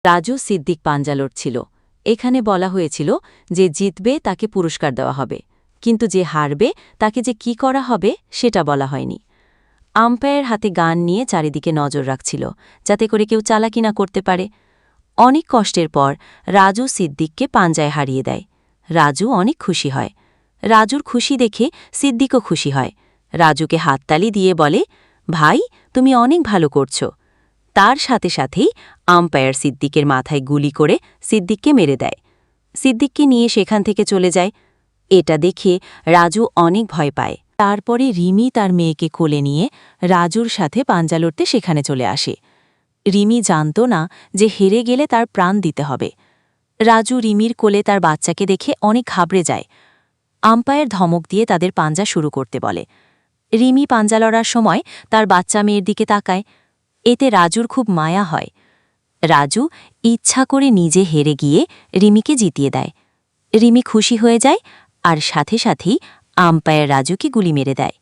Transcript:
রাজু সিদ্দিক পাঞ্জা লড়ছিল। এখানে বলা হয়েছিল যে জিতবে তাকে পুরস্কার দেওয়া হবে, কিন্তু যে হারবে তাকে যে কি করা হবে সেটা বলা হয়নি। আম্পায়ার হাতে গান নিয়ে চারিদিকে নজর রাখছিল, যাতে করে কেউ চালাকি না করতে পারে। অনেক কষ্টের পর রাজু সিদ্দিককে পাঞ্জায় হারিয়ে দেয়। রাজু অনেক খুশি হয়। রাজুর খুশি দেখে সিদ্দিকও খুশি হয়। রাজুকে হাততালি দিয়ে বলে, ভাই, তুমি অনেক ভালো করছো। তার সাথে সাথেই আম্পায়ার সিদ্দিকের মাথায় গুলি করে সিদ্দিককে মেরে দেয়। সিদ্দিককে নিয়ে সেখান থেকে চলে যায়। এটা দেখে রাজু অনেক ভয় পায়। তারপরে রিমি তার মেয়েকে কোলে নিয়ে রাজুর সাথে পাঞ্জা লড়তে সেখানে চলে আসে। রিমি জানত না যে হেরে গেলে তার প্রাণ দিতে হবে। রাজু রিমির কোলে তার বাচ্চাকে দেখে অনেক ঘাবড়ে যায়। আম্পায়ার ধমক দিয়ে তাদের পাঞ্জা শুরু করতে বলে। রিমি পাঞ্জা লড়ার সময় তার বাচ্চা মেয়ের দিকে তাকায়। এতে রাজুর খুব মায়া হয়। রাজু ইচ্ছা করে নিজে হেরে গিয়ে রিমিকে জিতিয়ে দেয়। রিমি খুশি হয়ে যায় আর সাথে সাথেই আম্পায়ার রাজুকে গুলি মেরে দেয়।